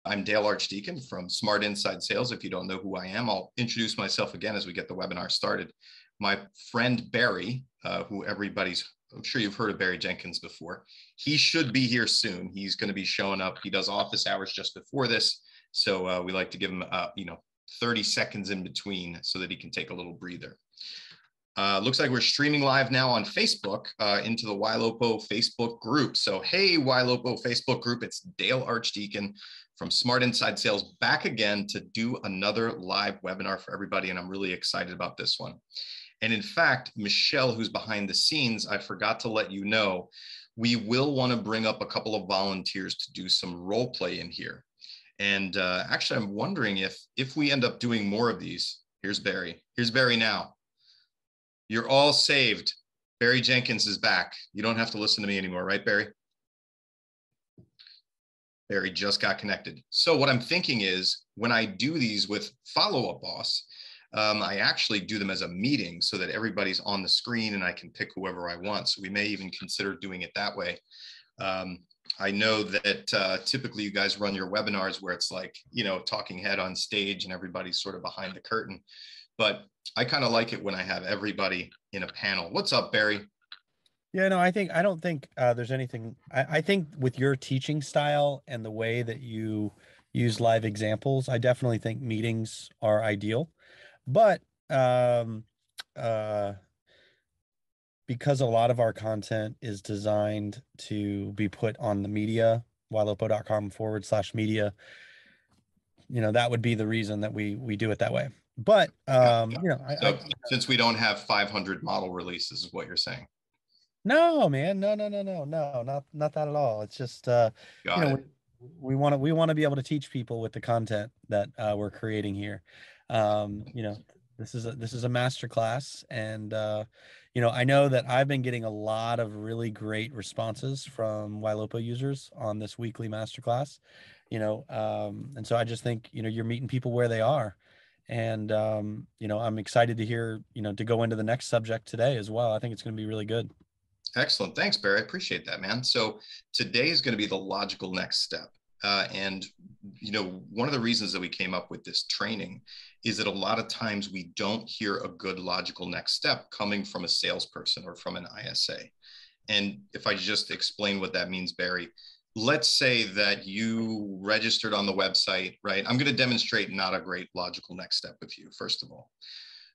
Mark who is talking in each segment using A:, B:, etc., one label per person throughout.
A: I'm Dale Archdekin from Smart Inside Sales. If you don't know who I am, I'll introduce myself again as we get the webinar started. My friend Barry, I'm sure you've heard of Barry Jenkins before. He should be here soon. He's going to be showing up. He does office hours just before this. So we like to give him, 30 seconds in between so that he can take a little breather. Looks like we're streaming live now on Facebook into the Ylopo Facebook group. So, hey, Ylopo Facebook group, it's Dale Archdekin from Smart Inside Sales back again to do another live webinar for everybody. And I'm really excited about this one. And in fact, Michelle, who's behind the scenes, I forgot to let you know, we will want to bring up a couple of volunteers to do some role play in here. And actually, I'm wondering if we end up doing more of these. Here's Barry. Here's Barry now. You're all saved. Barry Jenkins is back. You don't have to listen to me anymore, right, Barry? Barry just got connected. So what I'm thinking is when I do these with Follow Up Boss, I actually do them as a meeting so that everybody's on the screen and I can pick whoever I want. So we may even consider doing it that way. I know that typically you guys run your webinars where it's like, talking head on stage and everybody's sort of behind the curtain. But I kind of like it when I have everybody in a panel. What's up, Barry?
B: Yeah, no, I don't think there's anything. I think with your teaching style and the way that you use live examples, I definitely think meetings are ideal. But because a lot of our content is designed to be put on the media, ylopo.com/media, that would be the reason that we do it that way. But
A: since we don't have 500 model releases, is what you're saying?
B: No, man, no, not that at all. It's just we want to be able to teach people with the content that we're creating here. This is a master class, and I know that I've been getting a lot of really great responses from Ylopo users on this weekly masterclass. And so I just think you're meeting people where they are. And, I'm excited to hear, to go into the next subject today as well. I think it's going to be really good.
A: Excellent. Thanks, Barry. I appreciate that, man. So today is going to be the logical next step. And one of the reasons that we came up with this training is that a lot of times we don't hear a good logical next step coming from a salesperson or from an ISA. And if I just explain what that means, Barry, let's say that you registered on the website, right? I'm going to demonstrate not a great logical next step with you, first of all.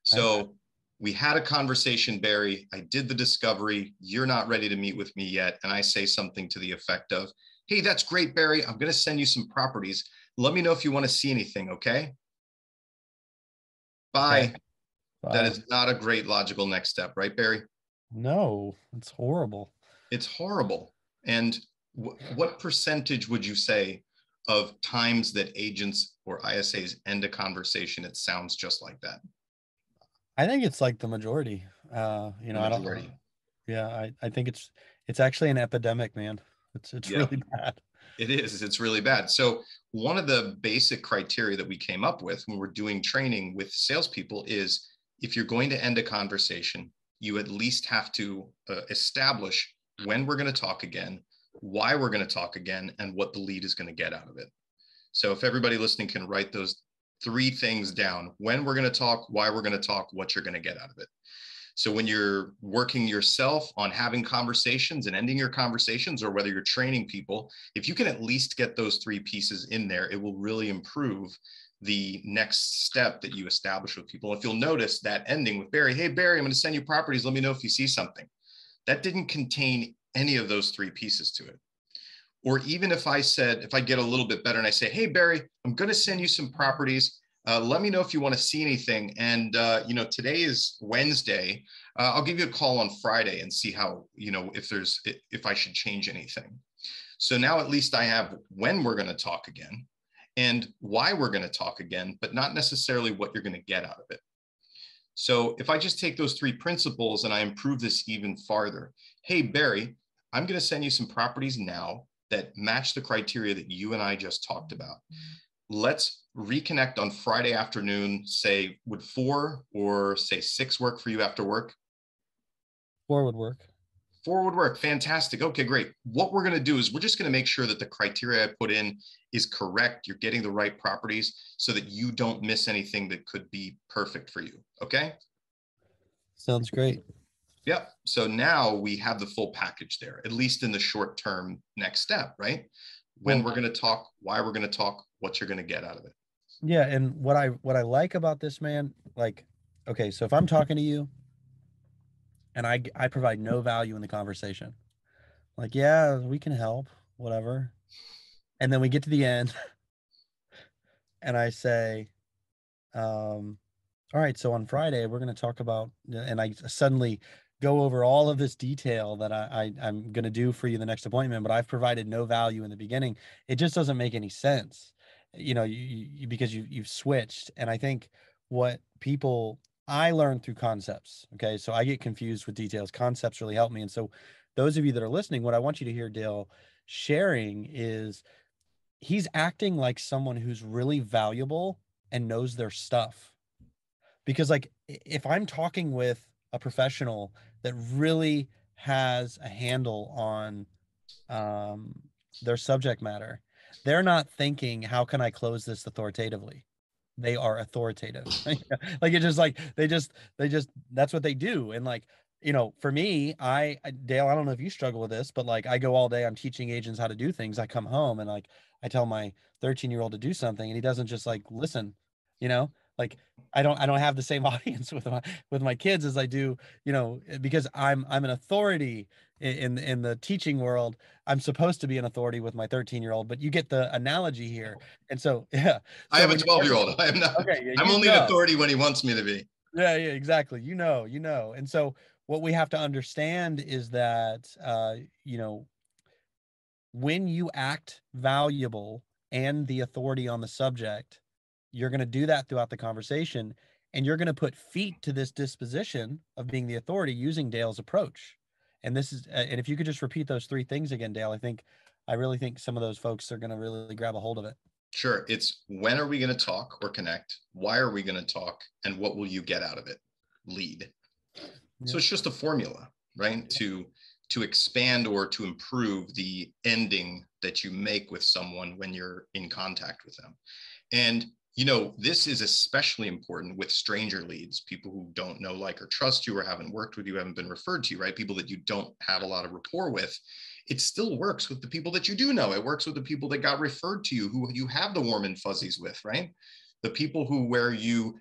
A: So we had a conversation, Barry. I did the discovery. You're not ready to meet with me yet. And I say something to the effect of, hey, that's great, Barry. I'm going to send you some properties. Let me know if you want to see anything, okay? Bye. Okay. Wow. That is not a great logical next step, right, Barry?
B: No, it's horrible.
A: It's horrible. And what percentage would you say of times that agents or ISAs end a conversation, it sounds just like that?
B: I think it's like the majority.
A: Majority.
B: I think it's actually an epidemic, man. It's really bad.
A: It is. It's really bad. So one of the basic criteria that we came up with when we're doing training with salespeople is if you're going to end a conversation, you at least have to establish when we're going to talk again, why we're going to talk again, and what the lead is going to get out of it. So if everybody listening can write those 3 things down: when we're going to talk, why we're going to talk, what you're going to get out of it. So when you're working yourself on having conversations and ending your conversations, or whether you're training people, if you can at least get those 3 pieces in there, it will really improve the next step that you establish with people. If you'll notice that ending with Barry, hey, Barry, I'm going to send you properties. Let me know if you see something. That didn't contain any of those 3 pieces to it. Or even if I get a little bit better and I say, hey, Barry, I'm going to send you some properties. Let me know if you want to see anything. And, today is Wednesday. I'll give you a call on Friday and see how, if I should change anything. So now at least I have when we're going to talk again and why we're going to talk again, but not necessarily what you're going to get out of it. So if I just take those 3 principles and I improve this even farther, hey, Barry, I'm going to send you some properties now that match the criteria that you and I just talked about. Let's reconnect on Friday afternoon. Say, would 4 or say 6 work for you after work?
B: 4 would work.
A: 4 would work. Fantastic. Okay, great. What we're going to do is we're just going to make sure that the criteria I put in is correct. You're getting the right properties so that you don't miss anything that could be perfect for you. Okay.
B: Sounds great.
A: Yep. So now we have the full package there, at least in the short term next step, right? When we're going to talk, why we're going to talk, what you're going to get out of it.
B: Yeah. And what I like about this, man, like, okay, so if I'm talking to you and I provide no value in the conversation, like, yeah, we can help, whatever. And then we get to the end and I say, all right, so on Friday we're going to talk about, and I suddenly go over all of this detail that I'm going to do for you the next appointment, but I've provided no value in the beginning. It just doesn't make any sense, because you've switched. And I think what people I learn through concepts. Okay, so I get confused with details. Concepts really help me, and so those of you that are listening, what I want you to hear Dale sharing is he's acting like someone who's really valuable and knows their stuff. Because like if I'm talking with a professional that really has a handle on um, their subject matter, they're not thinking, how can I close this authoritatively? They are authoritative. Like it just like they just that's what they do. And like, for me, Dale, I don't know if you struggle with this, but like I go all day, I'm teaching agents how to do things. I come home and like I tell my 13-year-old to do something and he doesn't just like listen, like I don't have the same audience with my kids as I do, because I'm an authority in the teaching world. I'm supposed to be an authority with my 13-year-old, but you get the analogy here. And so, yeah.
A: I
B: So
A: have a
B: when
A: 12-year-old. I am not.
B: okay, yeah,
A: I'm only an authority when he wants me to be.
B: Yeah, exactly. And so what we have to understand is that, when you act valuable and the authority on the subject, you're going to do that throughout the conversation, and you're going to put feet to this disposition of being the authority using Dale's approach. And and if you could just repeat those 3 things again, Dale, I really think some of those folks are going to really grab a hold of it.
A: Sure. It's when are we going to talk or connect? Why are we going to talk? And what will you get out of it? Lead. Yeah. So it's just a formula, right? Yeah. To expand or to improve the ending that you make with someone when you're in contact with them. And, this is especially important with stranger leads, people who don't know, like, or trust you or haven't worked with you, haven't been referred to you, right? People that you don't have a lot of rapport with. It still works with the people that you do know. It works with the people that got referred to you, who you have the warm and fuzzies with, right? The people where you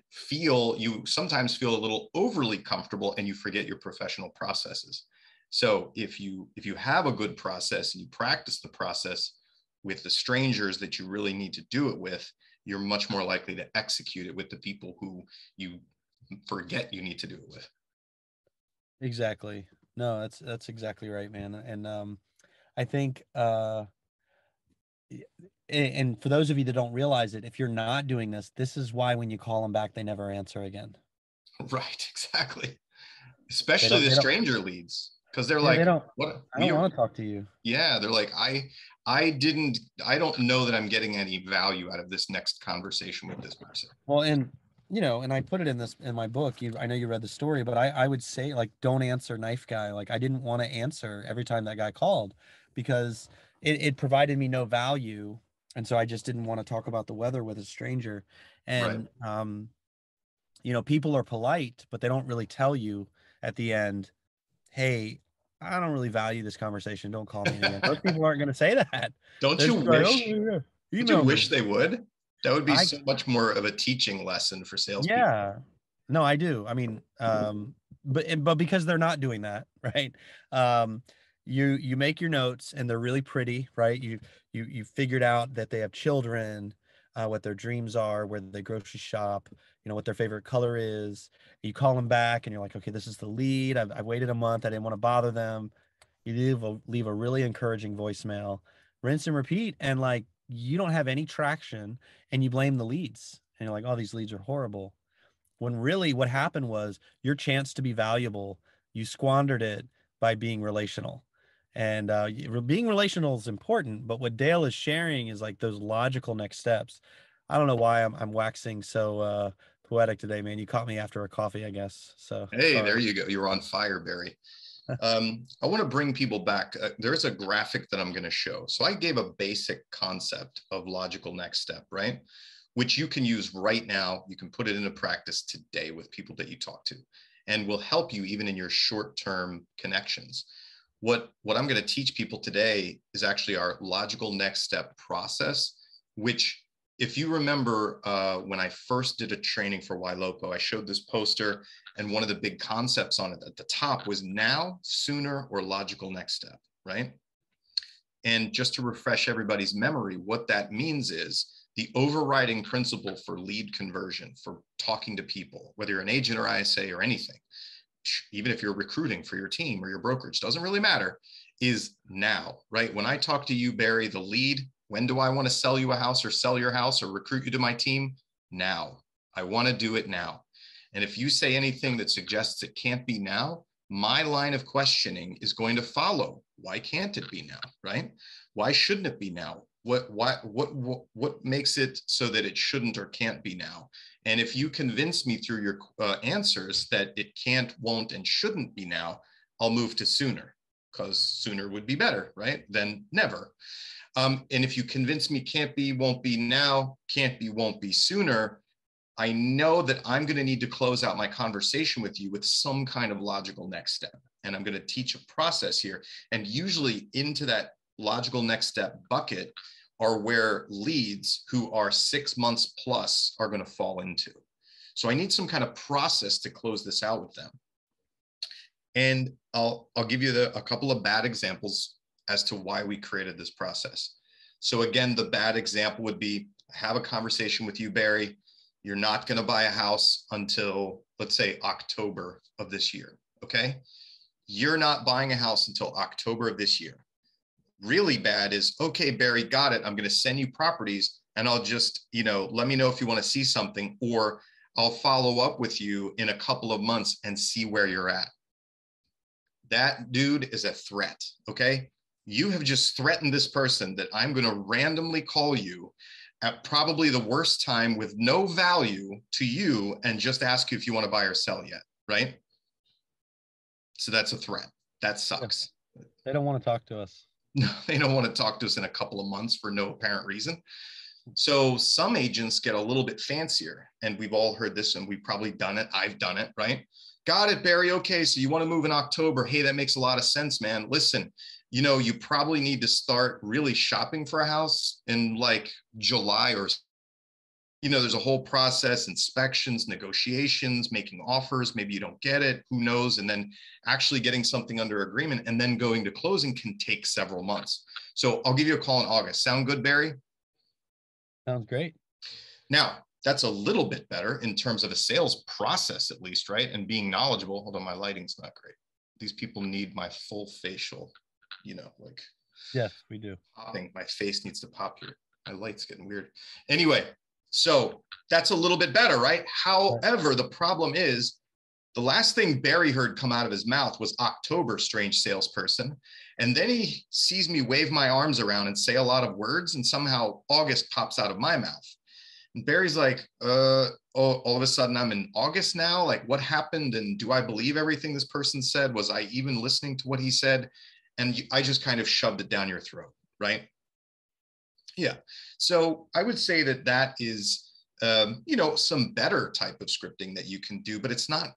A: sometimes feel a little overly comfortable and you forget your professional processes. So if you have a good process and you practice the process with the strangers that you really need to do it with, you're much more likely to execute it with the people who you forget you need to do it with.
B: Exactly. No, that's exactly right, man. And I think and for those of you that don't realize it, if you're not doing this is why when you call them back, they never answer again.
A: Right, exactly. Especially the stranger leads, because they're like,
B: I don't
A: want
B: to talk to you.
A: Yeah, they're like, I don't know that I'm getting any value out of this next conversation with this person.
B: Well, and I put it in my book. I know you read the story, but I would say, like, don't answer knife guy. Like, I didn't want to answer every time that guy called because it provided me no value. And so I just didn't want to talk about the weather with a stranger. And, right. People are polite, but they don't really tell you at the end, hey, I don't really value this conversation. Don't call me again. Most people aren't going to say that.
A: Don't you wish? Don't you wish they would? That would be so much more of a teaching lesson for salespeople.
B: Yeah, no, I do. I mean, but because they're not doing that, right? You make your notes and they're really pretty, right? You figured out that they have children, what their dreams are, where they grocery shop, what their favorite color is. You call them back and you're like, okay, this is the lead. I've waited a month. I didn't want to bother them. You leave a really encouraging voicemail, rinse and repeat, and like you don't have any traction, and you blame the leads, and you're like, oh, these leads are horrible. When really what happened was your chance to be valuable, you squandered it by being relational. And being relational is important, but what Dale is sharing is like those logical next steps. I don't know why I'm waxing so poetic today, man. You caught me after a coffee, I guess. So
A: hey, sorry. There you go. You're on fire, Barry. I want to bring people back. There's a graphic that I'm going to show. So I gave a basic concept of logical next step, right? Which you can use right now. You can put it into practice today with people that you talk to, and will help you even in your short-term connections. What I'm going to teach people today is actually our logical next step process, which, if you remember, when I first did a training for Ylopo, I showed this poster, and one of the big concepts on it at the top was now, sooner, or logical next step, right? And just to refresh everybody's memory, what that means is the overriding principle for lead conversion, for talking to people, whether you're an agent or ISA or anything, even if you're recruiting for your team or your brokerage, doesn't really matter, is now, right? When I talk to you, Barry, the lead, when do I want to sell you a house or sell your house or recruit you to my team? Now. I want to do it now. And if you say anything that suggests it can't be now, my line of questioning is going to follow. Why can't it be now, right? Why shouldn't it be now? What makes it so that it shouldn't or can't be now? And if you convince me through your answers that it can't, won't, and shouldn't be now, I'll move to sooner, because sooner would be better, right, than never. And if you convince me can't be, won't be now, can't be, won't be sooner, I know that I'm going to need to close out my conversation with you with some kind of logical next step. And I'm going to teach a process here. And usually into that logical next step bucket are where leads who are 6 months plus are going to fall into. So I need some kind of process to close this out with them. And I'll give you a couple of bad examples as to why we created this process. So again, the bad example would be, have a conversation with you, Barry. You're not going to buy a house until, let's say, October of this year, okay? You're not buying a house until October of this year. Really bad is, okay, Barry, got it. I'm going to send you properties, and I'll just, let me know if you want to see something, or I'll follow up with you in a couple of months and see where you're at. That dude is a threat, okay? You have just threatened this person that I'm going to randomly call you at probably the worst time with no value to you and just ask you if you want to buy or sell yet, right? So that's a threat. That sucks.
B: They don't want to talk to us.
A: No, they don't want to talk to us in a couple of months for no apparent reason. So some agents get a little bit fancier, and we've all heard this, and we've probably done it. I've done it, right? Got it, Barry. Okay, so you want to move in October. Hey, that makes a lot of sense, man. Listen, you probably need to start really shopping for a house in like July, or, there's a whole process, inspections, negotiations, making offers. Maybe you don't get it, who knows? And then actually getting something under agreement and then going to closing can take several months. So I'll give you a call in August. Sound good, Barry?
B: Sounds great.
A: Now, that's a little bit better in terms of a sales process, at least, right? And being knowledgeable. Hold on, my lighting's not great. These people need my full facial, like.
B: Yes, we do.
A: Popping. My face needs to pop here. My light's getting weird. Anyway, so that's a little bit better, right? However, the problem is the last thing Barry heard come out of his mouth was October, strange salesperson. And then he sees me wave my arms around and say a lot of words, and somehow August pops out of my mouth. And Barry's like, all of a sudden I'm in August now? Like, what happened? And do I believe everything this person said? Was I even listening to what he said? And I just kind of shoved it down your throat, right? Yeah. So I would say that is, some better type of scripting that you can do, but it's not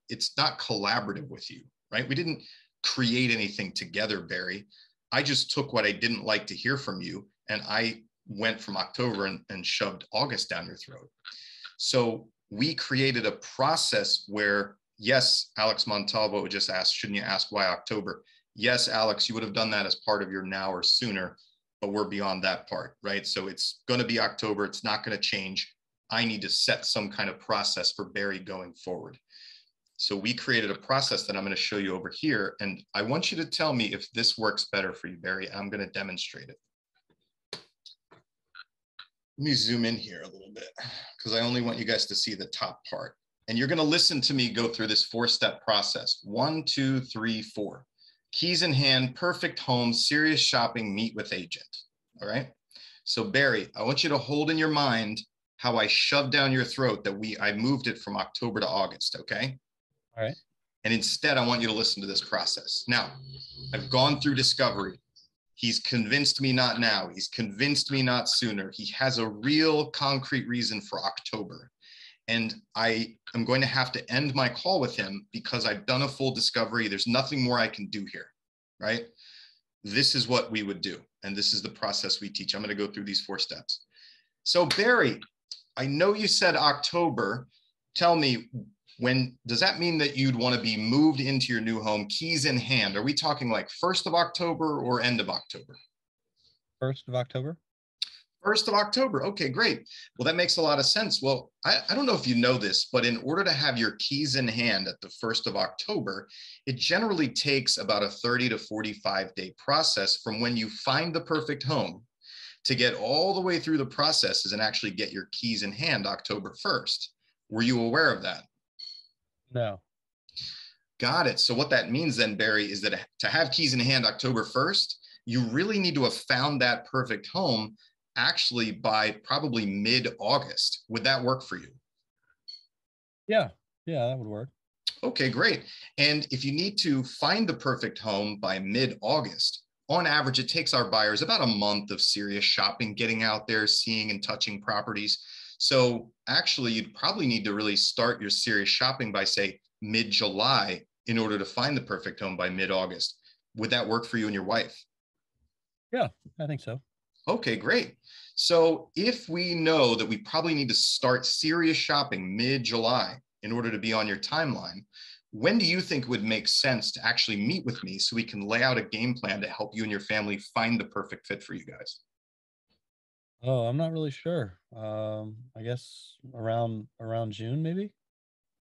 A: collaborative with you, right? We didn't create anything together, Barry. I just took what I didn't like to hear from you, and I went from October and shoved August down your throat. So we created a process where, yes, Alex Montalvo just asked, shouldn't you ask why October? Yes, Alex, you would have done that as part of your now or sooner, but we're beyond that part, right? So it's going to be October. It's not going to change. I need to set some kind of process for Barry going forward. So we created a process that I'm going to show you over here. And I want you to tell me if this works better for you, Barry. I'm going to demonstrate it. Let me zoom in here a little bit because I only want you guys to see the top part. And you're going to listen to me go through this 4-step process. 1, 2, 3, 4. Keys in hand, perfect home, serious shopping, meet with agent. All right. So Barry, I want you to hold in your mind how I shoved down your throat that I moved it from October to August. Okay.
B: All right.
A: And instead, I want you to listen to this process. Now, I've gone through discovery. He's convinced me not now. He's convinced me not sooner. He has a real concrete reason for October. And I am going to have to end my call with him because I've done a full discovery. There's nothing more I can do here, right? This is what we would do. And this is the process we teach. I'm going to go through these 4 steps. So Barry, I know you said October. Tell me, when does that mean that you'd want to be moved into your new home, keys in hand? Are we talking like 1st of October or end of October?
B: 1st of October.
A: 1st of October. Okay, great. Well, that makes a lot of sense. Well, I don't know if you know this, but in order to have your keys in hand at the 1st of October, it generally takes about a 30 to 45 day process from when you find the perfect home to get all the way through the processes and actually get your keys in hand October 1st. Were you aware of that?
B: No.
A: Got it. So what that means then, Barry, is that to have keys in hand October 1st, you really need to have found that perfect home actually by probably mid-August. Would that work for you?
B: Yeah, that would work.
A: Okay, great. And if you need to find the perfect home by mid-August, on average, it takes our buyers about a month of serious shopping, getting out there, seeing and touching properties. So actually, you'd probably need to really start your serious shopping by, say, mid-July in order to find the perfect home by mid-August. Would that work for you and your wife?
B: Yeah, I think so.
A: Okay, great. So if we know that we probably need to start serious shopping mid-July in order to be on your timeline, when do you think it would make sense to actually meet with me so we can lay out a game plan to help you and your family find the perfect fit for you guys?
B: Oh, I'm not really sure. I guess around June, maybe.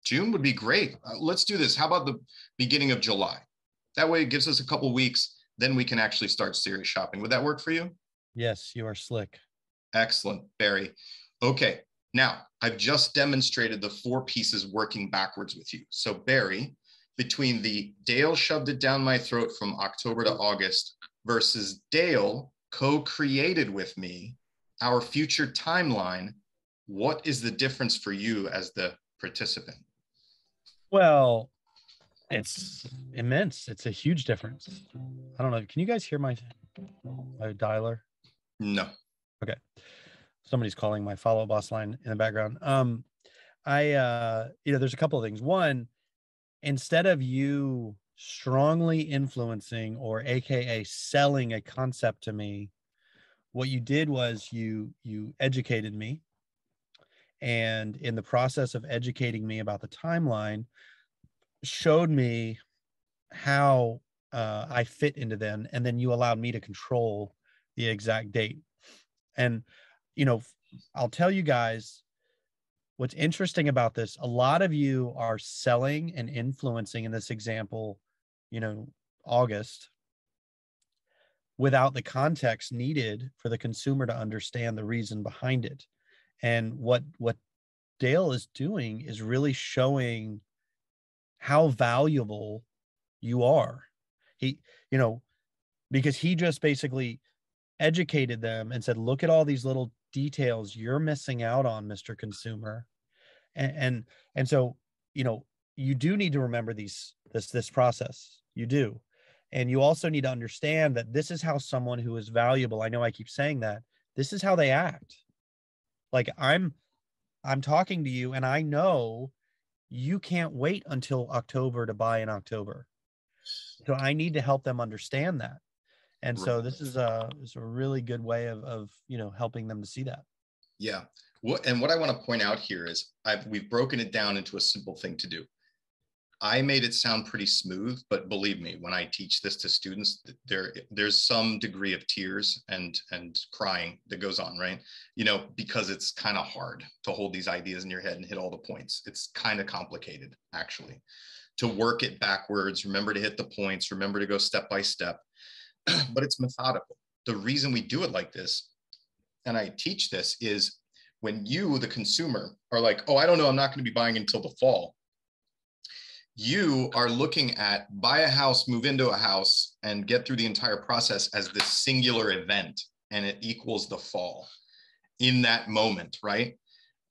A: June would be great. Let's do this. How about the beginning of July? That way it gives us a couple weeks, then we can actually start serious shopping. Would that work for you?
B: Yes, you are slick.
A: Excellent, Barry. Okay, now I've just demonstrated the 4 pieces working backwards with you. So Barry, between the Dale shoved it down my throat from October to August versus Dale co-created with me our future timeline, what is the difference for you as the participant?
B: Well, it's immense. It's a huge difference. I don't know. Can you guys hear my dialer?
A: No.
B: Okay. Somebody's calling my follow boss line in the background. There's a couple of things. One, instead of you strongly influencing or AKA selling a concept to me, what you did was you educated me. And in the process of educating me about the timeline, showed me how I fit into them. And then you allowed me to control the exact date. And, I'll tell you guys what's interesting about this. A lot of you are selling and influencing in this example, August, without the context needed for the consumer to understand the reason behind it. And what Dale is doing is really showing how valuable you are. He, because he just basically educated them and said, look at all these little details you're missing out on, Mr. Consumer. And so, you do need to remember this process. You do. And you also need to understand that this is how someone who is valuable, I know I keep saying that, this is how they act. Like I'm talking to you and I know you can't wait until October to buy in October. So I need to help them understand that. And so this is a really good way of helping them to see that.
A: Yeah. What I want to point out here is we've broken it down into a simple thing to do. I made it sound pretty smooth, but believe me, when I teach this to students, there's some degree of tears and crying that goes on, right? Because it's kind of hard to hold these ideas in your head and hit all the points. It's kind of complicated, actually, to work it backwards. Remember to hit the points. Remember to go step by step, but it's methodical. The reason we do it like this, and I teach this, is when you, the consumer, are like, oh, I don't know, I'm not going to be buying until the fall. You are looking at buy a house, move into a house, and get through the entire process as this singular event, and it equals the fall in that moment, right?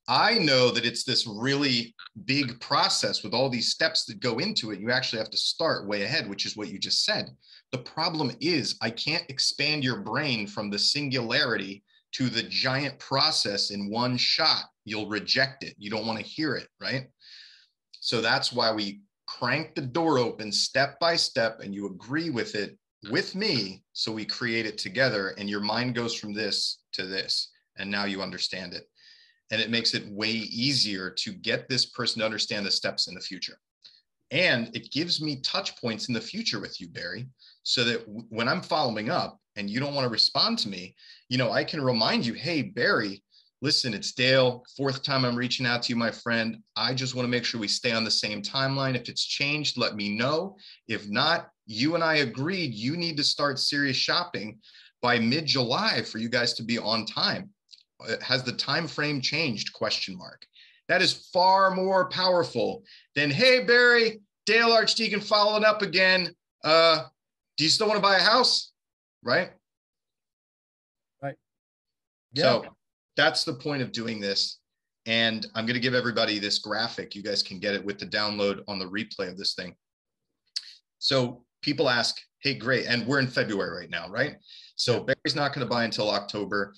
A: I know that it's this really big process with all these steps that go into it. You actually have to start way ahead, which is what you just said. The problem is I can't expand your brain from the singularity to the giant process in one shot. You'll reject it. You don't want to hear it, right? So that's why we crank the door open step by step, and you agree with it with me. So we create it together, and your mind goes from this to this, and now you understand it. And it makes it way easier to get this person to understand the steps in the future. And it gives me touch points in the future with you, Barry, so that when I'm following up and you don't want to respond to me, you know, I can remind you, hey, Barry, listen, it's Dale. 4th time I'm reaching out to you, my friend. I just want to make sure we stay on the same timeline. If it's changed, let me know. If not, you and I agreed you need to start serious shopping by mid-July for you guys to be on time. Has the time frame changed? Question mark. That is far more powerful than, hey, Barry, Dale Archdekin following up again. Do you still want to buy a house? Right?
B: Right. Yeah.
A: So that's the point of doing this. And I'm going to give everybody this graphic. You guys can get it with the download on the replay of this thing. So people ask, hey, great. And we're in February right now, right? So Barry's not going to buy until October.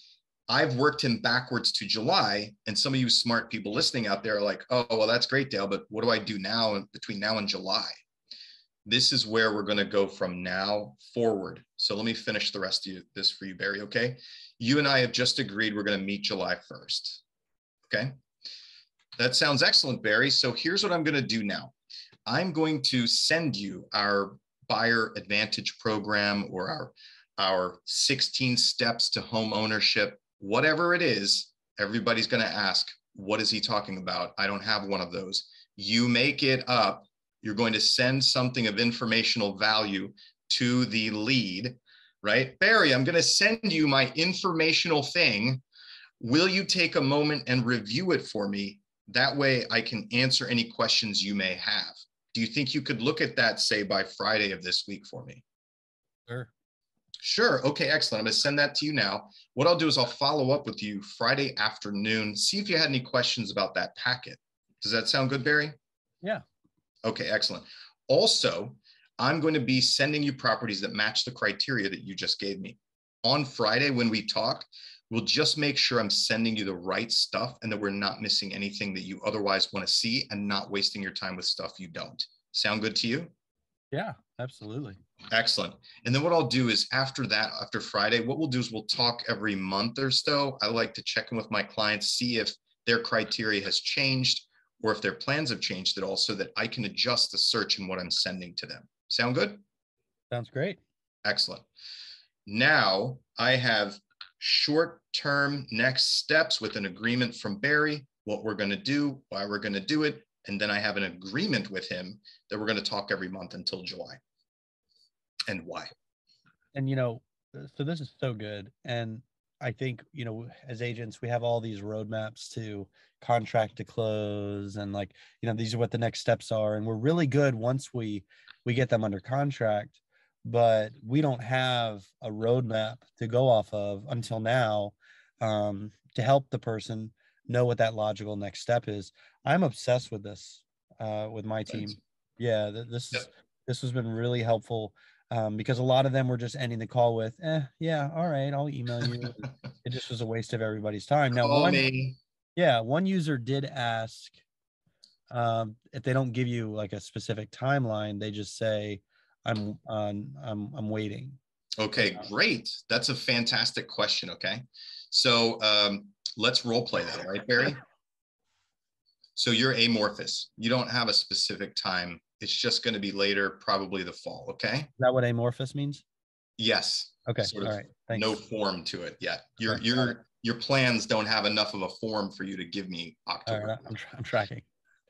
A: I've worked him backwards to July, and some of you smart people listening out there are like, oh, well, that's great, Dale, but what do I do now between now and July? This is where we're going to go from now forward. So let me finish the rest of this for you, Barry, okay? You and I have just agreed we're going to meet July 1st, okay? That sounds excellent, Barry. So here's what I'm going to do now. I'm going to send you our Buyer Advantage program or our 16 steps to home ownership. Whatever it is, everybody's going to ask, what is he talking about? I don't have one of those. You make it up. You're going to send something of informational value to the lead, right? Barry, I'm going to send you my informational thing. Will you take a moment and review it for me? That way I can answer any questions you may have. Do you think you could look at that, say, by Friday of this week for me?
B: Sure.
A: Sure. Okay, excellent. I'm going to send that to you now. What I'll do is I'll follow up with you Friday afternoon, see if you had any questions about that packet. Does that sound good, Barry?
B: Yeah.
A: Okay, excellent. Also, I'm going to be sending you properties that match the criteria that you just gave me. On Friday, when we talk, we'll just make sure I'm sending you the right stuff and that we're not missing anything that you otherwise want to see and not wasting your time with stuff you don't. Sound good to you?
B: Yeah, absolutely.
A: Excellent. And then what I'll do is after that, after Friday, what we'll do is we'll talk every month or so. I like to check in with my clients, see if their criteria has changed or if their plans have changed at all so that I can adjust the search and what I'm sending to them. Sound good?
B: Sounds great.
A: Excellent. Now I have short-term next steps with an agreement from Barry, what we're going to do, why we're going to do it. And then I have an agreement with him that we're going to talk every month until July. And why.
B: And, you know, so this is so good. And I think, you know, as agents, we have all these roadmaps to contract to close and like, you know, these are what the next steps are. And we're really good once we get them under contract, but we don't have a roadmap to go off of until now to help the person know what that logical next step is. I'm obsessed with this with my team.
A: Thanks.
B: Yeah, this has been really helpful. Because a lot of them were just ending the call with, yeah, all right, I'll email you. It just was a waste of everybody's time. Now, one user did ask if they don't give you like a specific timeline, they just say, I'm waiting.
A: Okay, great. That's a fantastic question. Okay, so let's role play that, all right, Barry? So you're amorphous. You don't have a specific time. It's just going to be later, probably the fall. Okay.
B: Is that what amorphous means?
A: Yes.
B: Okay.
A: Sort of.
B: All right. Thanks.
A: No form to it yet. Your plans don't have enough of a form for you to give me October.
B: All right, I'm tracking.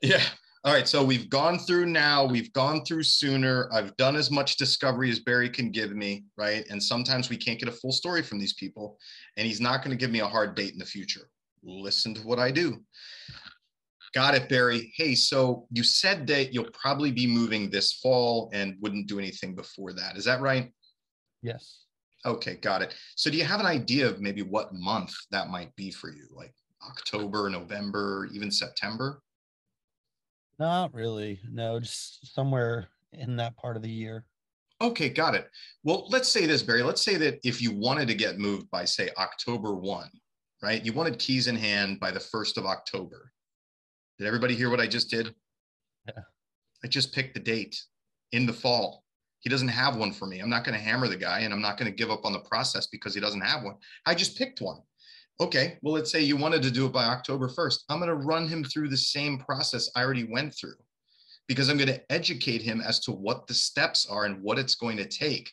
A: Yeah. All right. So we've gone through now. We've gone through sooner. I've done as much discovery as Barry can give me. Right. And sometimes we can't get a full story from these people. And he's not going to give me a hard date in the future. Listen to what I do. Got it, Barry. Hey, so you said that you'll probably be moving this fall and wouldn't do anything before that. Is that right?
B: Yes.
A: Okay, got it. So do you have an idea of maybe what month that might be for you? Like October, November, even September?
B: Not really. No, just somewhere in that part of the year.
A: Okay, got it. Well, let's say this, Barry. Let's say that if you wanted to get moved by, say, October 1, right? You wanted keys in hand by the 1st of October. Did everybody hear what I just did?
B: Yeah.
A: I just picked the date in the fall. He doesn't have one for me. I'm not going to hammer the guy, and I'm not going to give up on the process because he doesn't have one. I just picked one. Okay, well, let's say you wanted to do it by October 1st. I'm going to run him through the same process I already went through, because I'm going to educate him as to what the steps are and what it's going to take.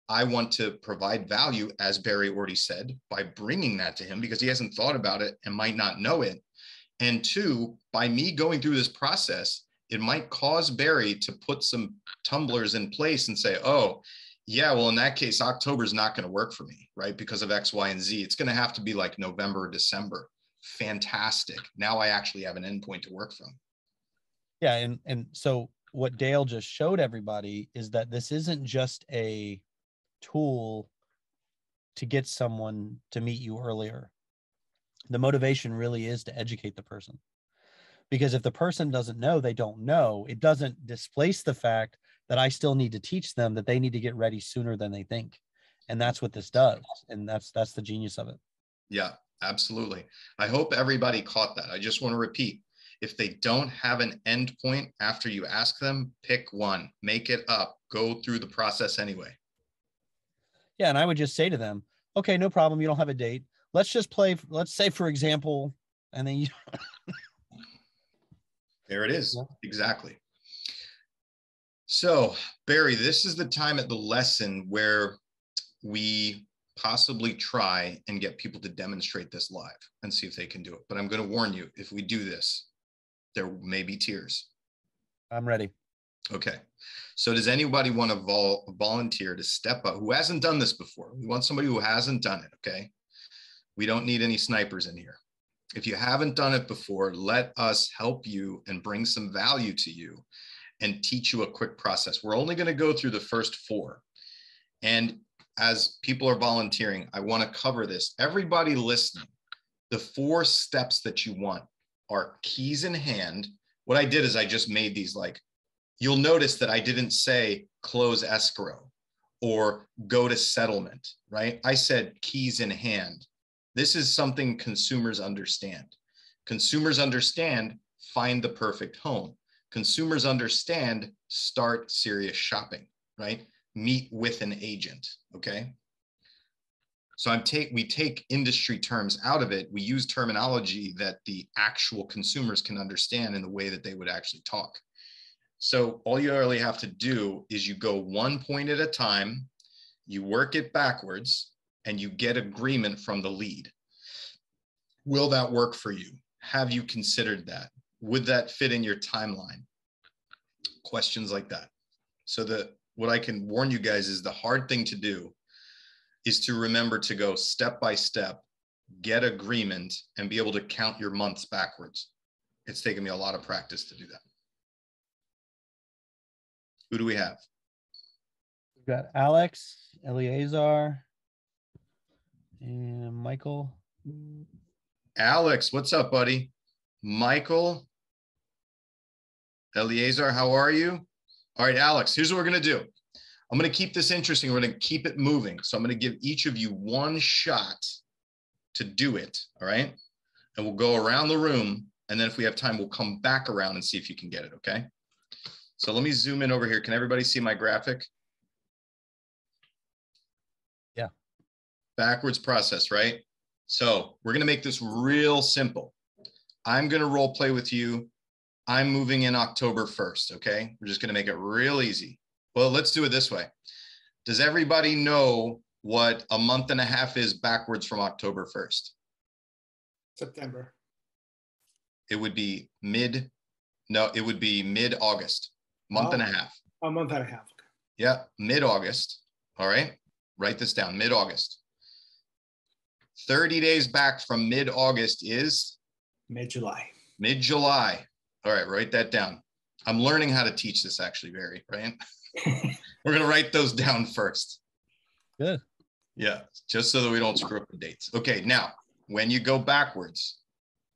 A: I want to provide value, as Barry already said, by bringing that to him because he hasn't thought about it and might not know it. And two, by me going through this process, it might cause Barry to put some tumblers in place and say, oh, yeah, well, in that case, October is not going to work for me, right? Because of X, Y, and Z. It's going to have to be like November or December. Fantastic. Now I actually have an endpoint to work from.
B: Yeah, and so what Dale just showed everybody is that this isn't just a tool to get someone to meet you earlier. The motivation really is to educate the person. Because if the person doesn't know, they don't know. It doesn't displace the fact that I still need to teach them that they need to get ready sooner than they think. And that's what this does. And that's the genius of it.
A: Yeah, absolutely. I hope everybody caught that. I just want to repeat. If they don't have an end point after you ask them, pick one, make it up, go through the process anyway.
B: Yeah, and I would just say to them, okay, no problem. You don't have a date. Let's just play. Let's say, for example, and then you.
A: There it is. Yeah. Exactly. So, Barry, this is the time at the lesson where we possibly try and get people to demonstrate this live and see if they can do it. But I'm going to warn you, if we do this, there may be tears.
B: I'm ready.
A: Okay. So does anybody want to volunteer to step up who hasn't done this before? We want somebody who hasn't done it. Okay. We don't need any snipers in here. If you haven't done it before, let us help you and bring some value to you and teach you a quick process. We're only going to go through the first 4. And as people are volunteering, I want to cover this. Everybody listening, the 4 steps that you want are keys in hand. What I did is I just made these like, you'll notice that I didn't say close escrow or go to settlement, right? I said keys in hand. This is something consumers understand. Consumers understand find the perfect home. Consumers understand start serious shopping, right? Meet with an agent, okay? So we take industry terms out of it. We use terminology that the actual consumers can understand in the way that they would actually talk. So all you really have to do is you go one point at a time, you work it backwards, and you get agreement from the lead. Will that work for you? Have you considered that? Would that fit in your timeline? Questions like that. So what I can warn you guys is the hard thing to do is to remember to go step by step, get agreement, and be able to count your months backwards. It's taken me a lot of practice to do that. Who do we have?
B: We've got Alex, Eliezer, and Michael.
A: Alex, what's up, buddy? Michael, Eliezer, how are you? All right, Alex, here's what we're going to do. I'm going to keep this interesting. We're going to keep it moving. So I'm going to give each of you one shot to do it, all right? And we'll go around the room, and then if we have time, we'll come back around and see if you can get it, okay? So let me zoom in over here. Can everybody see my graphic?
B: Yeah.
A: Backwards process, right? So we're going to make this real simple. I'm going to role play with you. I'm moving in October 1st, okay? We're just going to make it real easy. Well, let's do it this way. Does everybody know what a month and a half is backwards from October 1st?
C: September.
A: It would be mid-August, month and a half.
C: A month and a half. Okay.
A: Yeah, mid-August. All right, write this down, mid-August. 30 days back from mid-August is?
C: Mid-July.
A: Mid-July. All right, write that down. I'm learning how to teach this actually, Barry, right? We're going to write those down first.
B: Good.
A: Yeah, just so that we don't screw up the dates. Okay, now, when you go backwards,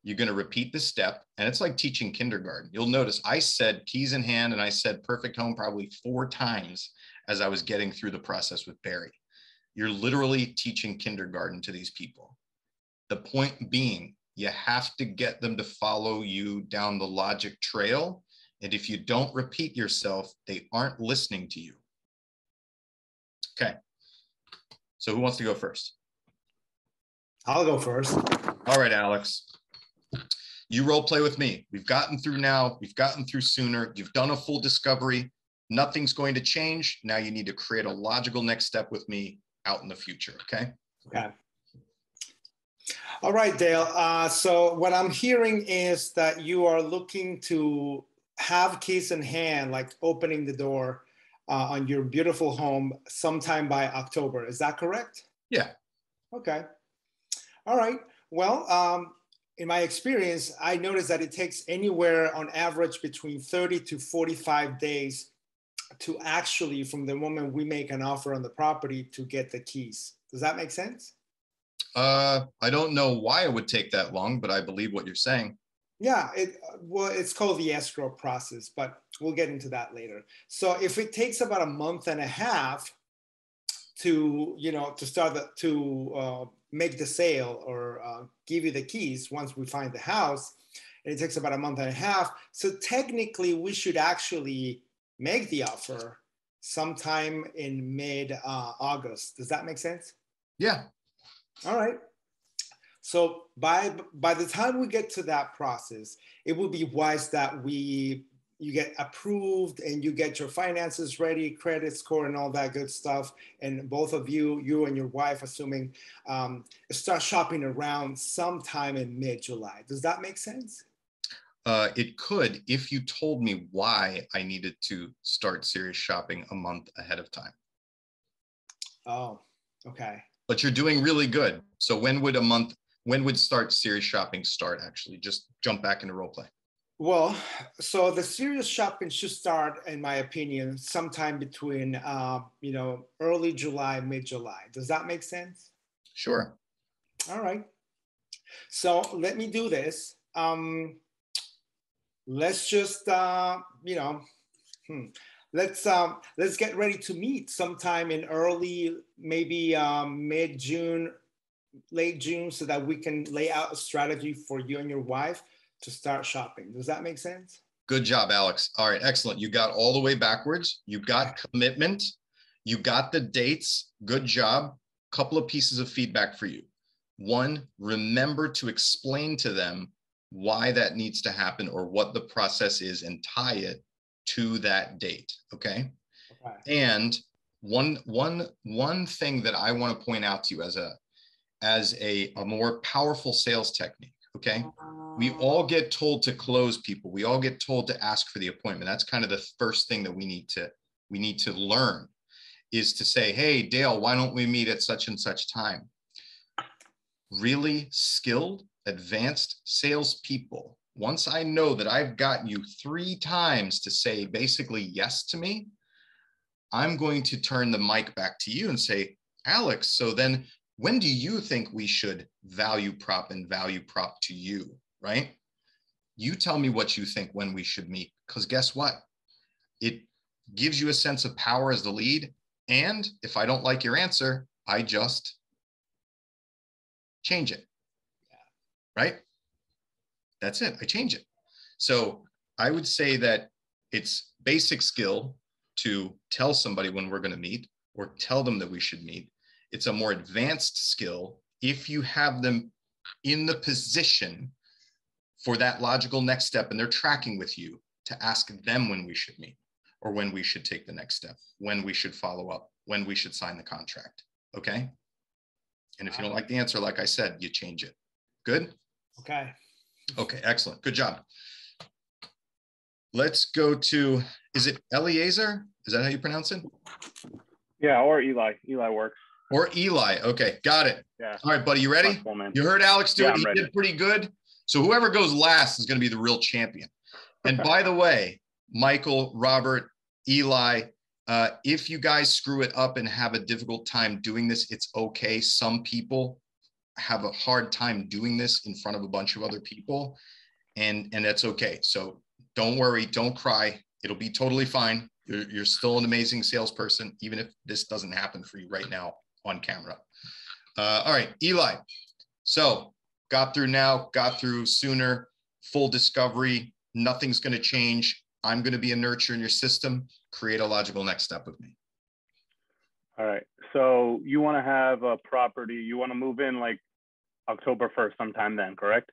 A: You're going to repeat the step, and it's like teaching kindergarten. You'll notice I said keys in hand and I said perfect home probably 4 times as I was getting through the process with Barry. You're literally teaching kindergarten to these people. The point being, you have to get them to follow you down the logic trail. And if you don't repeat yourself, they aren't listening to you. Okay. So who wants to go first?
C: I'll go first.
A: All right, Alex. You role play with me. We've gotten through now. We've gotten through sooner. You've done a full discovery. Nothing's going to change. Now you need to create a logical next step with me out in the future. Okay.
C: Okay. All right, Dale. So what I'm hearing is that you are looking to have keys in hand, like opening the door on your beautiful home sometime by October. Is that correct?
A: Yeah.
C: Okay. All right. Well, in my experience, I noticed that it takes anywhere on average between 30 to 45 days to actually, from the moment we make an offer on the property, to get the keys. Does that make sense?
A: I don't know why it would take that long, but I believe what you're saying.
C: Yeah, it's called the escrow process, but we'll get into that later. So if it takes about a month and a half to, to start to make the sale or give you the keys once we find the house, and it takes about a month and a half. So technically, we should actually make the offer sometime in mid-August. Does that make sense?
A: Yeah.
C: All right. So by the time we get to that process, it would be wise that you get approved and you get your finances ready, credit score and all that good stuff. And both of you and your wife, assuming, start shopping around sometime in mid-July. Does that make sense?
A: It could, if you told me why I needed to start serious shopping a month ahead of time.
C: Oh, okay.
A: But you're doing really good. So when would start serious shopping start, actually? Just jump back into role play.
C: Well, so the serious shopping should start, in my opinion, sometime between, early July, mid-July. Does that make sense?
A: Sure.
C: All right. So let me do this. Let's just, let's get ready to meet sometime in early, maybe mid-June, late June, so that we can lay out a strategy for you and your wife to start shopping. Does that make sense?
A: Good job, Alex. All right, excellent. You got all the way backwards. You got commitment. You got the dates. Good job. Couple of pieces of feedback for you. One, remember to explain to them why that needs to happen or what the process is and tie it to that date. Okay. And one thing that I want to point out to you as a more powerful sales technique. Okay. We all get told to close people. We all get told to ask for the appointment. That's kind of the first thing that we need to learn, is to say, hey, Dale, why don't we meet at such and such time? Really skilled, advanced salespeople, once I know that I've gotten you 3 times to say basically yes to me, I'm going to turn the mic back to you and say, Alex, so then when do you think we should value prop to you, right? You tell me what you think when we should meet, because guess what? It gives you a sense of power as the lead. And if I don't like your answer, I just change it, right? That's it. I change it. So I would say that it's basic skill to tell somebody when we're going to meet or tell them that we should meet. It's a more advanced skill if you have them in the position for that logical next step and they're tracking with you, to ask them when we should meet or when we should take the next step, when we should follow up, when we should sign the contract. Okay. And if you don't like the answer, like I said, you change it. Good.
C: Okay.
A: Okay, excellent. Good job. Let's go to, is it Eliezer? Is that how you pronounce it?
D: Yeah, or Eli. Eli works.
A: Or Eli. Okay, got it.
D: Yeah.
A: All right, buddy, you ready? You heard Alex do it. He did pretty good. So whoever goes last is going to be the real champion. And by the way, Michael, Robert, Eli, if you guys screw it up and have a difficult time doing this, it's okay. Some people have a hard time doing this in front of a bunch of other people, and that's okay. So don't worry, don't cry. It'll be totally fine. You're still an amazing salesperson, even if this doesn't happen for you right now on camera. All right, Eli. So got through now, got through sooner, full discovery. Nothing's going to change. I'm going to be a nurture in your system. Create a logical next step with me.
D: All right. So you want to have a property, you want to move in like October 1st sometime then, correct?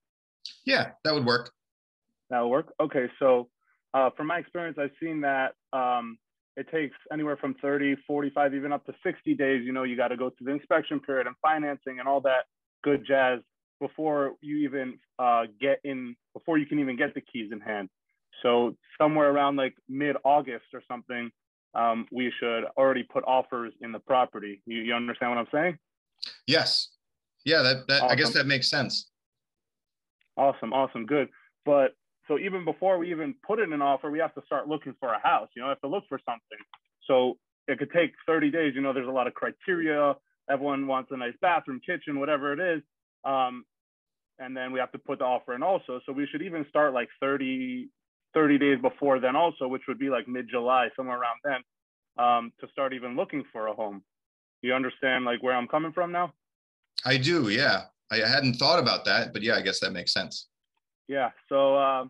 A: Yeah, that would work.
D: That would work. Okay. So from my experience, I've seen that it takes anywhere from 30, 45, even up to 60 days. You know, you got to go through the inspection period and financing and all that good jazz before you even before you can even get the keys in hand. So somewhere around like mid-August or something, we should already put offers in the property. You understand what I'm saying?
A: Yes. Yeah, that
D: awesome.
A: I guess that makes sense.
D: Awesome, good. But so even before we even put in an offer, we have to start looking for a house. You know, we have to look for something. So it could take 30 days. You know, there's a lot of criteria. Everyone wants a nice bathroom, kitchen, whatever it is. And then we have to put the offer in also. So we should even start like 30 days before then also, which would be like mid-July, somewhere around then, to start even looking for a home. You understand like where I'm coming from now? I
A: do, yeah. I hadn't thought about that, but yeah, I guess that makes sense.
D: Yeah, so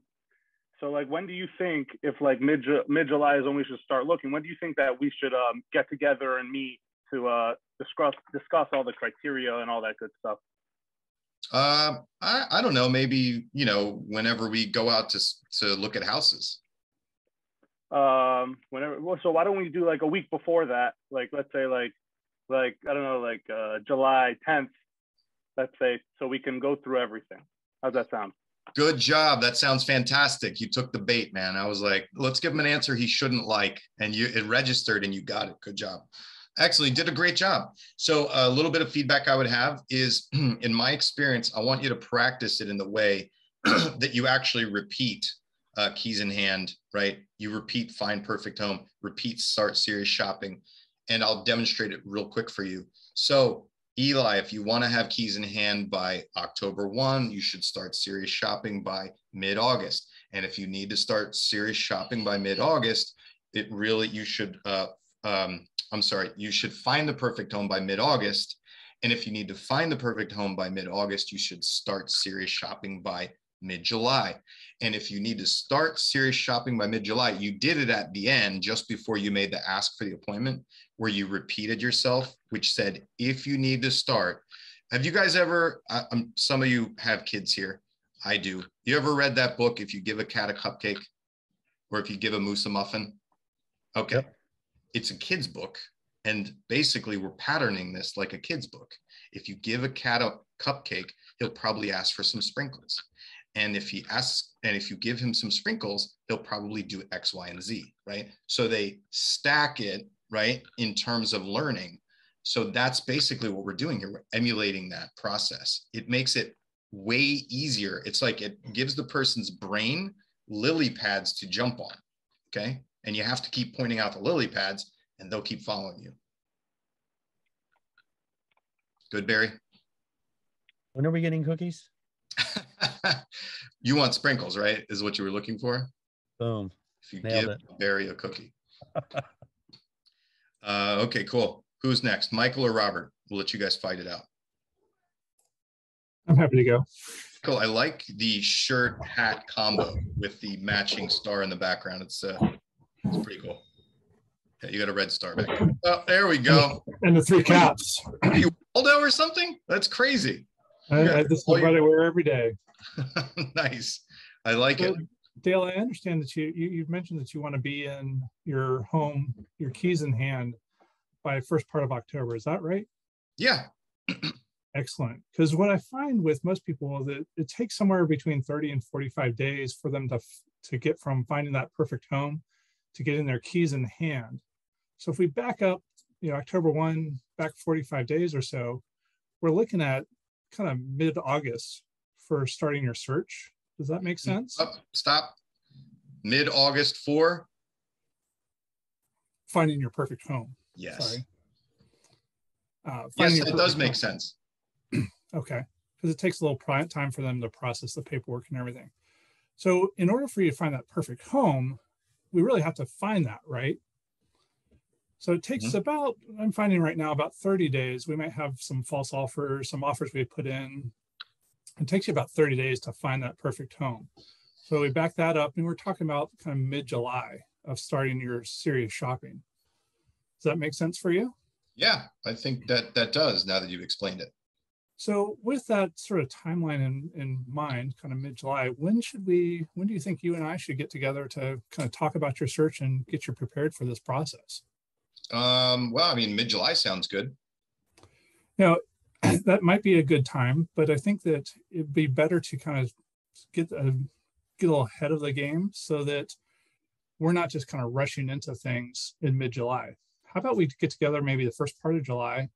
D: like when do you think, if like mid-July is when we should start looking, when do you think that we should get together and meet to discuss all the criteria and all that good stuff?
A: I don't know, maybe, you know, whenever we go out to look at houses.
D: Whenever, well, so why don't we do like a week before that? Like, let's say like, I don't know, like July 10th, let's say, so we can go through everything. How's that sound?
A: Good job. That sounds fantastic. You took the bait, man. I was like, let's give him an answer he shouldn't like. And it registered and you got it. Good job. Excellent. You did a great job. So a little bit of feedback I would have is, in my experience, I want you to practice it in the way that you actually repeat keys in hand, right? You repeat find perfect home, repeat start serious shopping, and I'll demonstrate it real quick for you. So Eli, if you want to have keys in hand by October 1, you should start serious shopping by mid-August. And if you need to start serious shopping by mid-August, you should find the perfect home by mid-August. And if you need to find the perfect home by mid-August, you should start serious shopping by mid-July. And if you need to start serious shopping by mid-July, you did it at the end, just before you made the ask for the appointment, where you repeated yourself, which said, if you need to start. Have you guys ever, some of you have kids here. I do. You ever read that book, If You Give a Cat a Cupcake, or If You Give a Moose a Muffin? Okay. Yep. It's a kid's book. And basically we're patterning this like a kid's book. If you give a cat a cupcake, he'll probably ask for some sprinkles. And if you give him some sprinkles, he'll probably do X, Y, and Z, right? So they stack it, right, in terms of learning. So that's basically what we're doing here. We're emulating that process. It makes it way easier. It's like it gives the person's brain lily pads to jump on, okay? And you have to keep pointing out the lily pads and they'll keep following you. Good, Barry?
B: When are we getting cookies?
A: You want sprinkles, right? Is what you were looking for?
B: Boom.
A: If you give Barry a cookie. Okay, cool. Who's next? Michael or Robert? We'll let you guys fight it out.
E: I'm happy to go.
A: Cool. I like the shirt hat combo with the matching star in the background. It's pretty cool. Yeah, you got a red star back there. Oh, there we go.
E: And the three caps.
A: Are you Waldo or something? That's crazy.
E: This is what I wear every day.
A: Nice. I like it.
E: Dale, I understand that you've mentioned that you want to be in your home, your keys in hand by first part of October. Is that right?
A: Yeah.
E: Excellent. Because what I find with most people is that it takes somewhere between 30 and 45 days for them to get from finding that perfect home to getting their keys in hand. So if we back up, October 1, back 45 days or so, we're looking at kind of mid-August for starting your search. Does that make sense?
A: Stop. Mid-August for?
E: Finding your perfect home.
A: Yes.
E: Sorry.
A: Yes, it does make sense.
E: Okay, because it takes a little time for them to process the paperwork and everything. So in order for you to find that perfect home, we really have to find that, right? So it takes about, I'm finding right now, about 30 days. We might have some false offers, some offers we put in. It takes you about 30 days to find that perfect home. So we back that up and we're talking about kind of mid-July of starting your serious shopping. Does that make sense for you?
A: Yeah, I think that does, now that you've explained it.
E: So with that sort of timeline in mind, kind of mid-July, when do you think you and I should get together to kind of talk about your search and get you prepared for this process?
A: Well, I mean, mid-July sounds good.
E: Now, that might be a good time, but I think that it'd be better to kind of get a little ahead of the game so that we're not just kind of rushing into things in mid-July. How about we get together maybe the first part of July,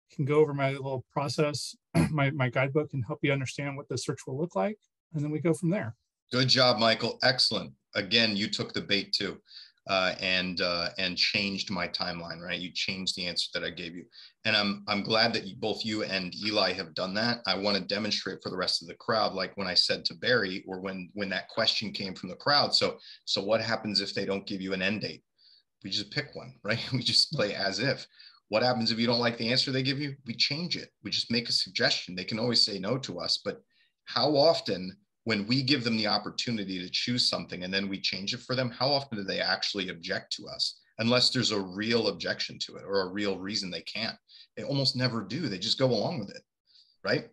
E: can go over my little process, my guidebook, and help you understand what the search will look like, and then we go from there.
A: Good job, Michael. Excellent. Again, you took the bait too, and changed my timeline. Right, you changed the answer that I gave you, and I'm glad that both you and Eli have done that. I want to demonstrate for the rest of the crowd, like when I said to Barry, or when that question came from the crowd. So what happens if they don't give you an end date? We just pick one, right? We just play as if. What happens if you don't like the answer they give you? We change it. We just make a suggestion. They can always say no to us, but how often, when we give them the opportunity to choose something and then we change it for them, how often do they actually object to us? Unless there's a real objection to it or a real reason they can't. They almost never do. They just go along with it, right?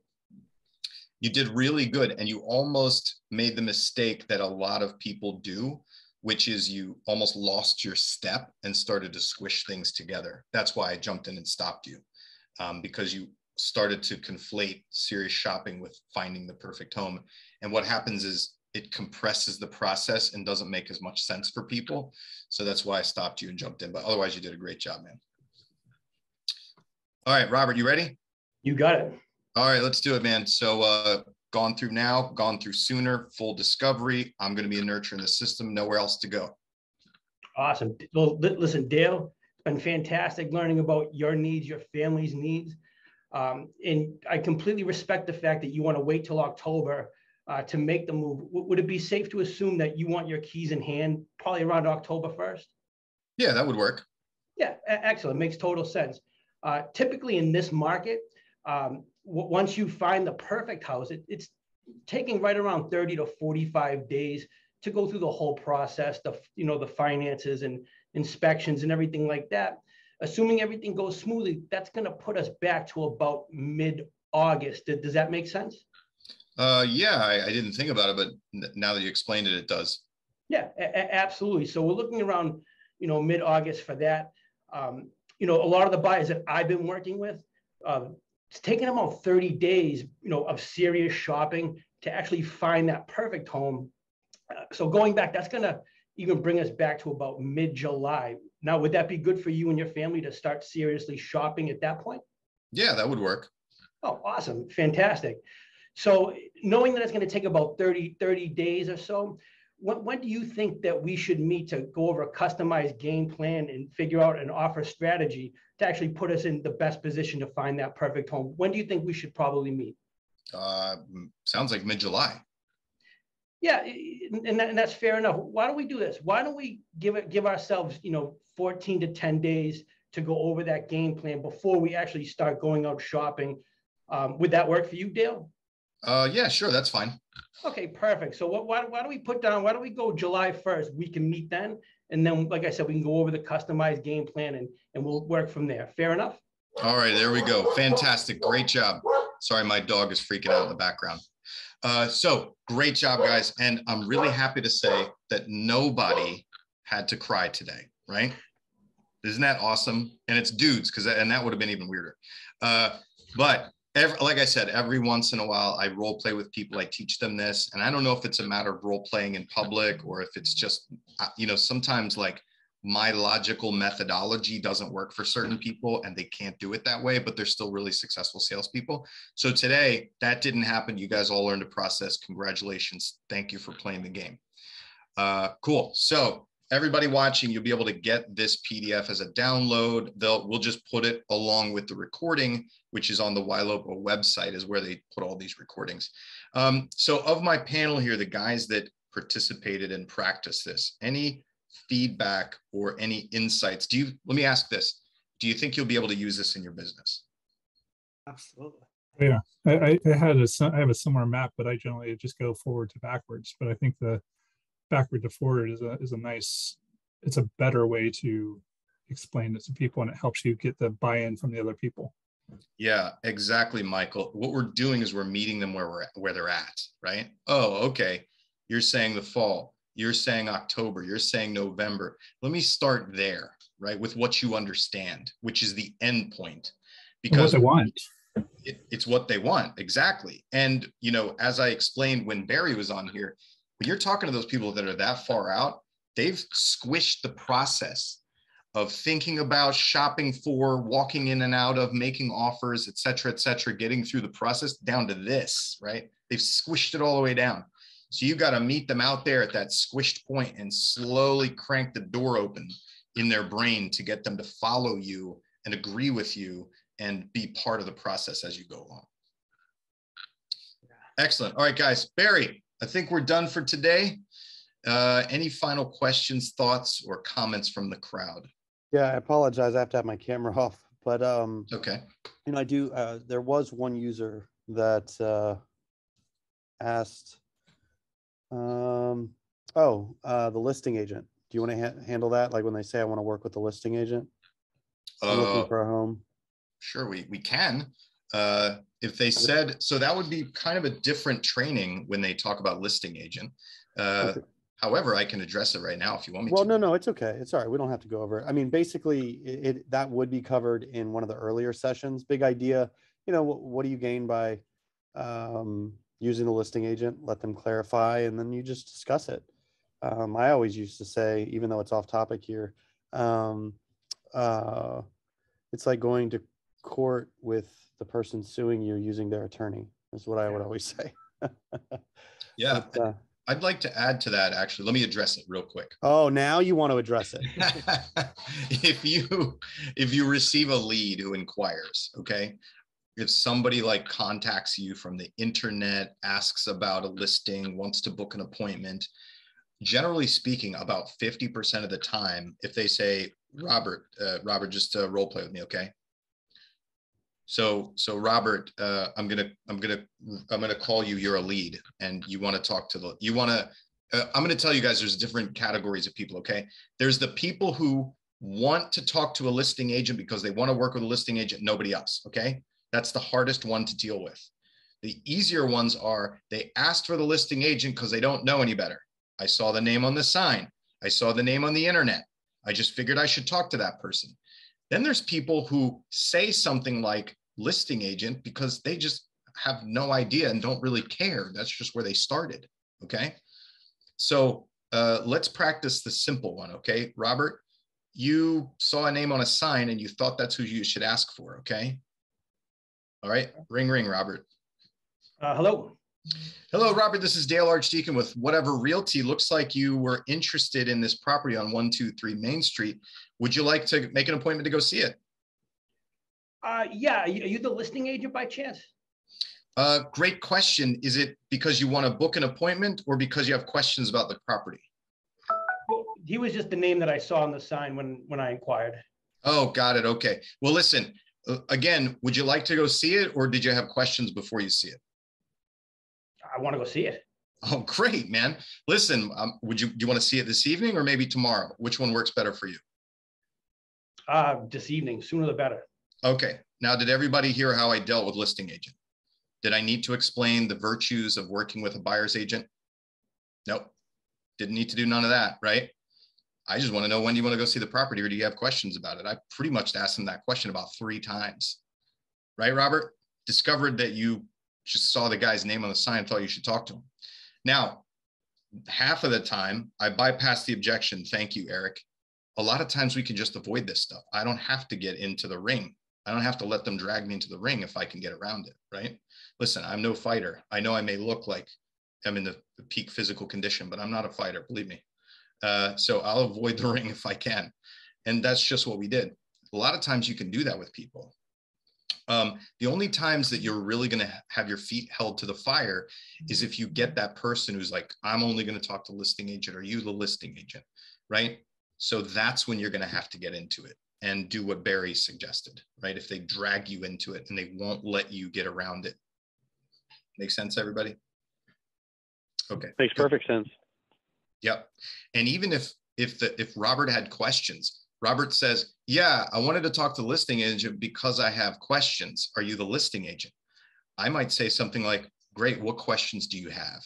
A: You did really good, and you almost made the mistake that a lot of people do, which is you almost lost your step and started to squish things together. That's why I jumped in and stopped you, because you started to conflate serious shopping with finding the perfect home. And what happens is it compresses the process and doesn't make as much sense for people. So that's why I stopped you and jumped in, but otherwise you did a great job, man. All right, Robert, you ready?
F: You got it.
A: All right, let's do it, man. So gone through now, gone through sooner, full discovery. I'm going to be a nurture in the system, nowhere else to go.
F: Awesome. Well, listen, Dale, it's been fantastic learning about your needs, your family's needs. And I completely respect the fact that you want to wait till October to make the move. Would it be safe to assume that you want your keys in hand probably around October 1st?
A: Yeah, that would work.
F: Yeah, excellent. Makes total sense. Typically in this market, once you find the perfect house, it's taking right around 30 to 45 days to go through the whole process, the finances and inspections and everything like that. Assuming everything goes smoothly, that's going to put us back to about mid-August. Does that make sense?
A: Yeah, I didn't think about it, but now that you explained it, it does.
F: Yeah, absolutely. So we're looking around, mid-August for that. A lot of the buyers that I've been working with, it's taken about 30 days, of serious shopping to actually find that perfect home. So going back, that's going to even bring us back to about mid-July. Now, would that be good for you and your family to start seriously shopping at that point?
A: Yeah, that would work.
F: Oh, awesome. Fantastic. So knowing that it's going to take about 30 days or so, when do you think that we should meet to go over a customized game plan and figure out an offer strategy to actually put us in the best position to find that perfect home? When do you think we should probably meet?
A: Sounds like mid-July.
F: Yeah, and that's fair enough. Why don't we do this? Why don't we give ourselves, 14 to 10 days to go over that game plan before we actually start going out shopping? Would that work for you, Dale?
A: Yeah, sure. That's fine.
F: Okay, perfect. So why don't we why don't we go July 1st? We can meet then. And then, like I said, we can go over the customized game plan and we'll work from there. Fair enough?
A: All right, there we go. Fantastic. Great job. Sorry, my dog is freaking out in the background. So great job, guys. And I'm really happy to say that nobody had to cry today, right? Isn't that awesome? And it's dudes, and that would have been even weirder. But like I said, every once in a while, I role play with people. I teach them this. And I don't know if it's a matter of role playing in public or if it's just, sometimes like my logical methodology doesn't work for certain people and they can't do it that way, but they're still really successful salespeople. So today that didn't happen. You guys all learned a process. Congratulations. Thank you for playing the game. Cool. So everybody watching, you'll be able to get this PDF as a download. We'll just put it along with the recording, which is on the Ylopo website, is where they put all these recordings. So of my panel here, the guys that participated and practiced this, any feedback or any insights? Let me ask this. Do you think you'll be able to use this in your business?
C: Absolutely.
E: Yeah, I have a similar map, but I generally just go forward to backwards. But I think the backward to forward is a nice, it's a better way to explain it to people, and it helps you get the buy-in from the other people. Yeah,
A: exactly, Michael. What we're doing is we're meeting them where they're at, right? Oh, okay. You're saying the fall. You're saying October. You're saying November. Let me start there, right? With what you understand, which is the end point.
E: Because what they want.
A: It's what they want. Exactly. And, you know, as I explained when Barry was on here, when you're talking to those people that are that far out, they've squished the process of thinking about, shopping for, walking in and out of, making offers, et cetera, getting through the process down to this, right? They've squished it all the way down. So you got to meet them out there at that squished point and slowly crank the door open in their brain to get them to follow you and agree with you and be part of the process as you go along. Excellent. All right, guys. Barry, I think we're done for today. Any final questions, thoughts, or comments from the crowd?
B: Yeah, I apologize. I have to have my camera off, but
A: okay.
B: You know, I do. There was one user that asked, the listing agent. Do you want to handle that? Like when they say, I want to work with the listing agent, I'm looking for a home.
A: Sure, we can. If they said, so that would be kind of a different training when they talk about listing agent. Okay. However, I can address it right now if you want me to.
B: Well, no, it's okay. It's all right. We don't have to go over it. I mean, basically, that would be covered in one of the earlier sessions. Big idea, you know, what do you gain by using the listing agent? Let them clarify, and then you just discuss it. I always used to say, even though it's off topic here, it's like going to court with the person suing you using their attorney, is what I would always say.
A: Yeah. But, I'd like to add to that, actually. Let me address it real quick.
B: Oh, now you want to address it.
A: If you receive a lead who inquires, okay, if somebody like contacts you from the internet, asks about a listing, wants to book an appointment, generally speaking, about 50% of the time, if they say, Robert, just role play with me, okay? So Robert, I'm gonna call you. You're a lead, and you want to talk to I'm gonna tell you guys there's different categories of people. Okay, there's the people who want to talk to a listing agent because they want to work with a listing agent, nobody else. Okay, that's the hardest one to deal with. The easier ones are they asked for the listing agent because they don't know any better. I saw the name on the sign. I saw the name on the internet. I just figured I should talk to that person. Then there's people who say something like listing agent because they just have no idea and don't really care. That's just where they started, okay? So let's practice the simple one, okay? Robert, you saw a name on a sign and you thought that's who you should ask for, okay? All right, ring, ring, Robert.
F: Hello.
A: Hello, Robert. This is Dale Archdekin with Whatever Realty. Looks like you were interested in this property on 123 Main Street. Would you like to make an appointment to go see it?
F: Yeah. Are you the listing agent by chance?
A: Great question. Is it because you want to book an appointment or because you have questions about the property?
F: Well, he was just the name that I saw on the sign when I inquired.
A: Oh, got it. Okay. Well, listen, again, would you like to go see it or did you have questions before you see it?
F: I want to go see it.
A: Oh, great, man. Listen, do you want to see it this evening or maybe tomorrow? Which one works better for you?
F: This evening, sooner the better.
A: Okay. Now, did everybody hear how I dealt with listing agent? Did I need to explain the virtues of working with a buyer's agent? Nope. Didn't need to do none of that, right? I just want to know when you want to go see the property or do you have questions about it? I pretty much asked them that question about 3 times. Right, Robert? Discovered that you just saw the guy's name on the sign and thought you should talk to him. Now, half of the time, I bypass the objection. Thank you, Eric. A lot of times we can just avoid this stuff. I don't have to get into the ring. I don't have to let them drag me into the ring if I can get around it, right? Listen, I'm no fighter. I know I may look like I'm in the peak physical condition, but I'm not a fighter, believe me. So I'll avoid the ring if I can. And that's just what we did. A lot of times you can do that with people. The only times that you're really going to have your feet held to the fire is if you get that person who's like, I'm only going to talk to listing agent. Are you the listing agent? Right? So that's when you're going to have to get into it and do what Barry suggested, right? If they drag you into it and they won't let you get around it. Make sense, everybody? Okay.
G: Makes perfect sense.
A: Yep. And even if Robert had questions, Robert says, yeah, I wanted to talk to the listing agent because I have questions. Are you the listing agent? I might say something like, great, what questions do you have?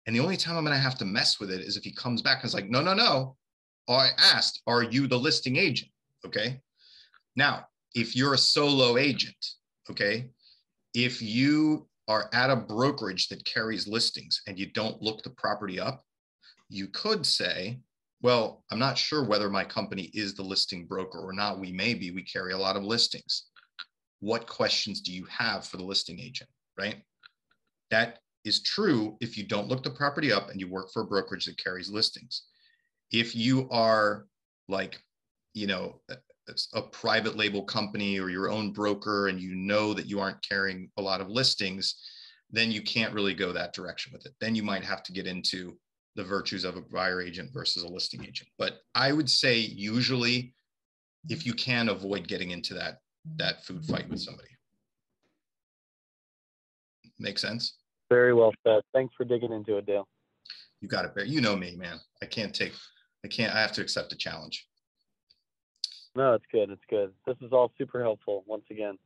A: And the only time I'm going to have to mess with it is if he comes back and is like, no. I asked, are you the listing agent? Okay. Now, if you're a solo agent, okay, if you are at a brokerage that carries listings and you don't look the property up, you could say, well, I'm not sure whether my company is the listing broker or not. We may be, we carry a lot of listings. What questions do you have for the listing agent, right? That is true if you don't look the property up and you work for a brokerage that carries listings. If you are like, you know, a private label company or your own broker and you know that you aren't carrying a lot of listings, then you can't really go that direction with it. Then you might have to get into the virtues of a buyer agent versus a listing agent. But I would say usually if you can, avoid getting into that food fight with somebody. Make sense?
G: Very well said. Thanks for digging into it, Dale.
A: You got it, Barry. You know me, man. I have to accept the challenge.
G: No, it's good. It's good. This is all super helpful once again.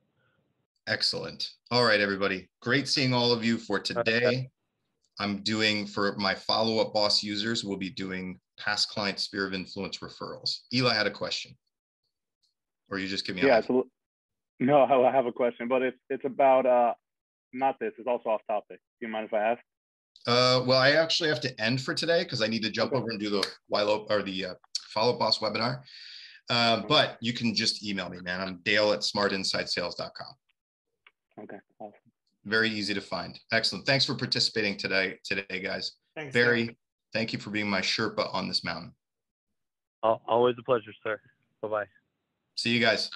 A: Excellent. All right, everybody. Great seeing all of you for today. I'm doing, for my follow-up boss users, we'll be doing past client sphere of influence referrals. Eli had a question. Or you just give me a
D: no, I have a question, but it's about not this, it's also off topic. Do you mind if I ask?
A: Well, I actually have to end for today because I need to jump over and do the Ylopo or the follow-up boss webinar. But you can just email me, man. I'm Dale@smartinsidesales.com.
D: Okay, awesome.
A: Very easy to find. Excellent. Thanks for participating today, guys.
C: Thanks,
A: Barry,
C: Dale.
A: thank you for being my Sherpa on this mountain.
G: Always a pleasure, sir. Bye-bye.
A: See you guys.